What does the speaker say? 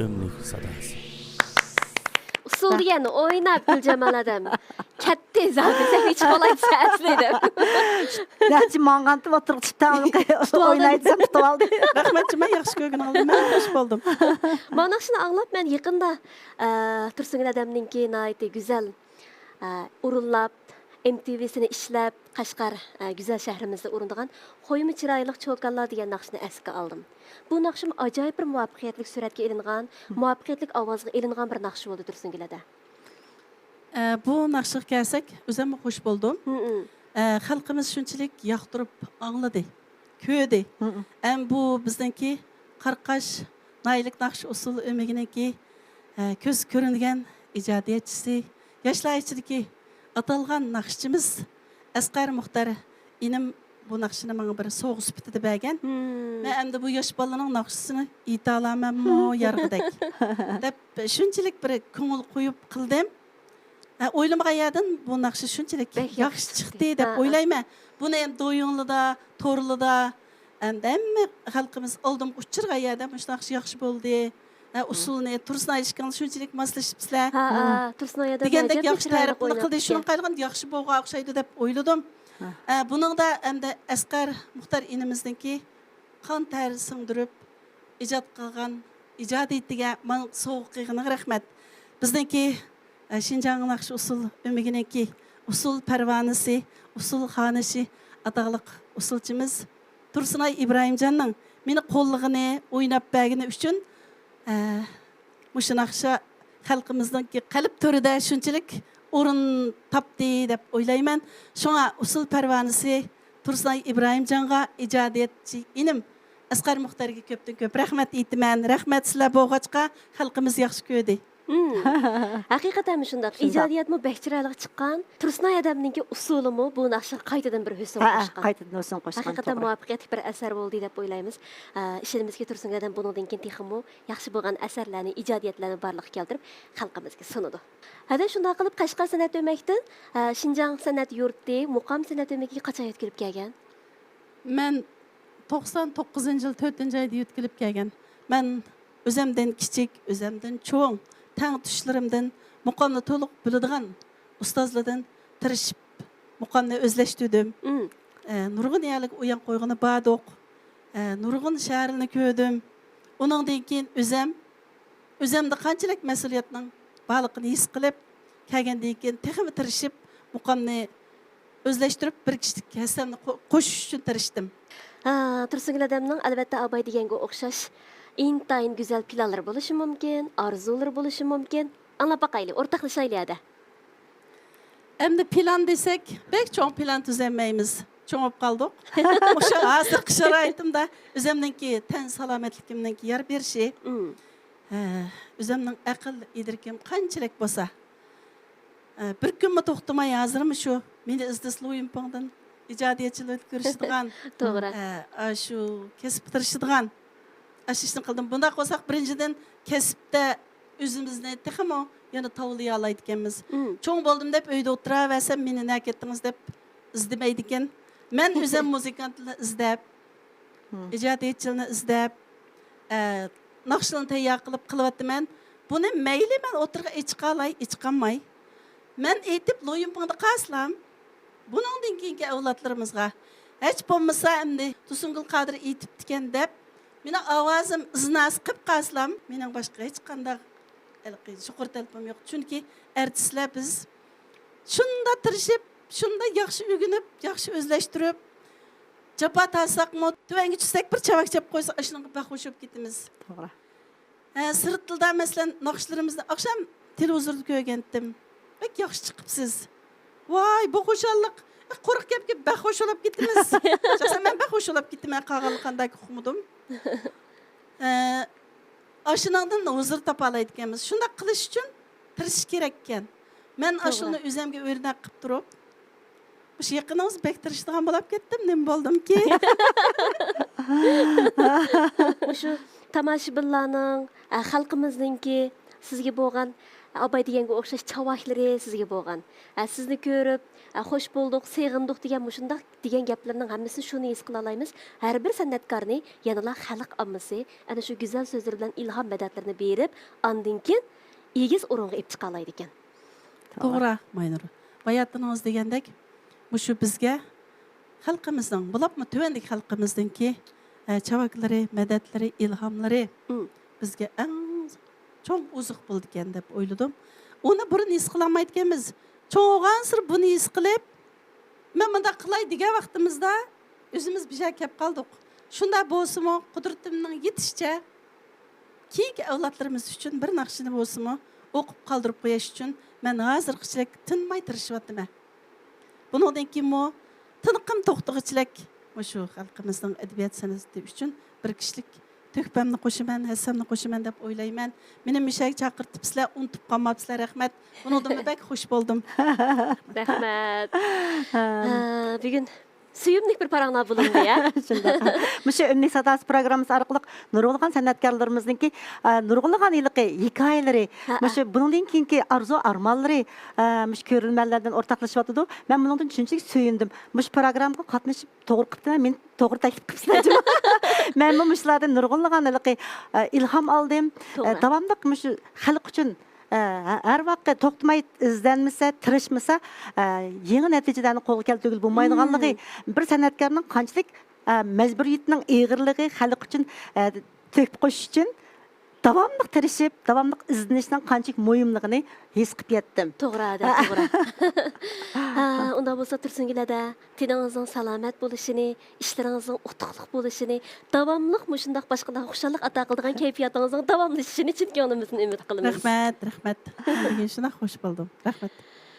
ömlük sadası. Usul degeni oynap Gülcemal adam. Katta zaten sen hiç kolay sesledim. Näçe maňantyp oturup çıtan oynaytsam tutup aldy. Rahmetçi, ben yaxşı görgün aldım. Ben hoş buldum. Mana şunu anlap ben yakında Tursun adamninki naiti güzel urullap MTV'sini işlep Kaşgar güzel şehrimizde urunduğan Hoyumu Çıraylık Çokallar degan naqshni esga aldım. Bu naqshim acayip bir muvaffaqiyatli suratga ilingan, muvaffaqiyatli ovozga ilingan bir naqsh bo'ldi Tursun gilada. Bu nakşık gelsek, özüm hoş buldum. Halkımız şunçilik yaqtırıp anladı, köydü. Bu bizdenki Qarqash Naylik nakş usul ömegineki köz görüngen icadiyetçisi, yaşlar içindeki atalgan nakşçımız Asqar Muxtar inim bu nakşını bana bir soğuk süpütü bəgən. Ben hem de bu yaş balının nakşısını italamam mı yargıdak. Dep şunçilik bir köngül koyup kıldım. Oylamağa yerden bu nakşı şunçilik yaxşı çıktı dep oylayma. Bunu hem doyunluda, torluda, hem halkımız oldum uçurğa yerden bu nakşı yaxşı boldu. Usulunu, Tursun ayışkan şunçilik maslaşıpsılar. Tursun ayada Degендek yaxşı tarifini qildi, şunun qayılgan yaxşı bolğa oqşaydı dep oyladım. Bunun da hem de Asqar Muxtar inimizdeki kan ter sındırıp icad qilgan, icad etdiga man soğuk qiyğına rahmet. Bizdeki Şinjan'ın nakşı usul ömegineki usul pervanesi, usul xanışı adaqlıq usulçımız Tursunay İbrahimcan'ın meni qollığını oynap bəgini üçün muşu nakşa halkımızdaki qalb törüde şunçilik orun tapdı dep oylayman. Şoňa usul pervanesi Tursunay İbrahimcan'a icadiyetçi inim Asqar Muxtarga köpden köp rahmet etmen. Rahmet sizler boğaçqa halkımız yaxşı köydü. Hakikaten şundaq. İcadiyatmı bəhçiralığı çıqqan, Tursun adamninki usulumu bu naqshga qaytadan bir hüsn qoşqan. Qaytadan hüsn qoşqan. Hakikaten muvaffaqiyatli bir asar boldy dep oylaymiz. İşimizga Tursun adam bundan keyin texmo yaxshi bo'lgan asarlarni, ijodiyatlarni barliqqa keltirib xalqimizga sunudu. Hada shunday qilib Qashqar san'at ömekdan Şinjan san'at yurti, muqam san'at ömekiga qachon yetkilib kelgan? Men 99-yıl 4-nji aýda ýetkilip kelgen. Men özemden kiçik, özemden çoğun, taň tuşlarymdan muqamny toluq biladigan ustazlardan tirişip muqamny özleşdirdim. Nurgun ýalyk uyan qoýgyny badyk. Nurgun şäherini ködüm. Onundan keyin özemde kançalyk mesuliýetiniň balygyny his qilip kelgenden keyin tehimi tirişip muqamny özleşdirip bir kişilik hässemni qoşuş üçin tirişdim. Tursun adamning albatta abay degenge oqşaş intayin güzel planlar bolışı mümkün, arzular bolışı mümkün. Anlap bakaylı, ortaklaşaylı ya da. Hem de plan desek, pek çok plan düzenmeyimiz. Çoğup kaldık. Oşa hazır kışara aytım da, üzemdenki ten salametlikimdenki yer bir şey. Üzemden akıl idirkim kançılık bolsa. Bir gün mü toxtumay hazırmı şu? Meni izdisluğum pağdan, icadiyetçilik görüştüğün. Doğru. Şu kesip bitiriştüğün. Aşıştın kıldım. Bunda koysak birinciden kesipte üzümüzne teximo yani tavlıya alaydıkemiz. Çoğun boldum dep öyde otura versem meni ne kettiniz dep izlemeydiken. Men üzem muzikantını izlep, icadiyetçiliğini izlep, naqşılını teyyak kılıp kılıvatdı men. Bunu meyli men oturga içqalay, içqanmay. Men etip loyun pağda qaslam. Bunun dinkinki evlatlarımızga. Hiç bolmasa emdi Tusungul Qadir etip diken dep. Mening awazım iznas qıp qaslam, mening başqa hiç qanday şukur telpim yok. Çünkü artistler biz şunda tirişip, şunda yaxşı ögünüp, yaxşı özleştirip, japa tasak mı, tüvengi çüsek bir çavak jap qoysa, aşının baq hoşup gitimiz. Toğra. Sırıt tilda meselen naqşlarımızda akşam televizorda kögendim. Bek yaxşı çıqıpsiz. Vay, bu hoşallık. Qoraq kep baq hoş olap gitimiz. Şahsen ben baq hoş olap gittim, qağalı qanday oxumudum. Aşınandan huzur tapalaydıkemiz. Şunda qilish üçün tiriş kerekken. Men aşılını özemge örnek qıp durup, bu yakınımız bek tirişdiğen bolap kettim, nem boldum ki. Şu tamaşibinlarning, xalqimizningki sizga bo'lgan Abay degenge o'xshash chavaklari sizga bo'lgan. Sizni ko'rib, xo'sh bo'ldik, seg'indik degan mushundaq degan gaplarning hammasini shuni his qila olamiz. Har bir san'atkorni yanala xalq ammasi ana shu go'zal so'zlar bilan ilhom madadlarini berib, andin keyin egiz o'ringa ep chiqa oladi ekan. To'g'ri, Maynur. Bayatınız degandek, şu bizga xalqimizning, bulapmı tövendek xalqimizningki çavaklari, medetlari, ilhamlari bizga eng cho'ng uzuq bo'ldi ekan deb o'yladim. Uni burun his qilolmaydi ekanmiz. Cho'g'ansir buni his qilib, men bunda qilay degan vaqtimizda o'zimiz bir şey kelib qoldik. Shunda bo'lsa-mu, qudratimning yetishicha keyingi avlodlarimiz uchun bir naqshini bo'lsa-mu o'qib qoldirib qo'yish uchun men hozirgacha tinmay tirishyapman. Bundan keyinmi tiniqim to'xtag'ichlik shu xalqimizning adabiyot san'ati uchun bir kishilik tökpemni qo'shaman, hassamni qo'shaman deb o'ylayman. Meni mishak chaqirtib sizlar unutib qolmabsizlar, rahmat. Bundan bek xush bo'ldim. Rahmat. Bugun suyumlik bir paranglar bulundu ya. Shunda. Muşu Ümnik Sadası programmasi orqali nurg'ulg'an san'atkorlarimizningki nurg'ulg'an hikoyalari, muşu bundan keyingi arzu armonlari mush ko'rilmalardan o'rtoqlashyapti. Men bundan shunchalik suyundim. Mush programmaga qatnashib to'g'ri qilibdi, men to'g'ri taklif qilibsizlar. Men mushlardan nurg'ulg'an ilhom oldim. Davomli mush xalq uchun her vaqt to'xtamay izlanmasa, tirishmasa, yangi natijalarni qo'lga keltirib bo'lmaydiganligi, bir san'atkorning qanchalik majburiyatining ig'irligi xalq uchun to'p qo'shish uchun davomli tirishib, davomli izlanishning qanchalik muhimligini his qilib yetdim. To'g'ri, to'g'ri. Unda bo'lsa Tursungilarda teningizning salomat bo'lishini, ishlaringizning utuqliq bo'lishini, davomli mushundaq boshqalarga xushallik ato qiladigan kayfiyatingizning davomlashishini chin ko'nglimizdan umid qilamiz. Rahmat, rahmat. Shuna xush bo'ldim. Rahmat.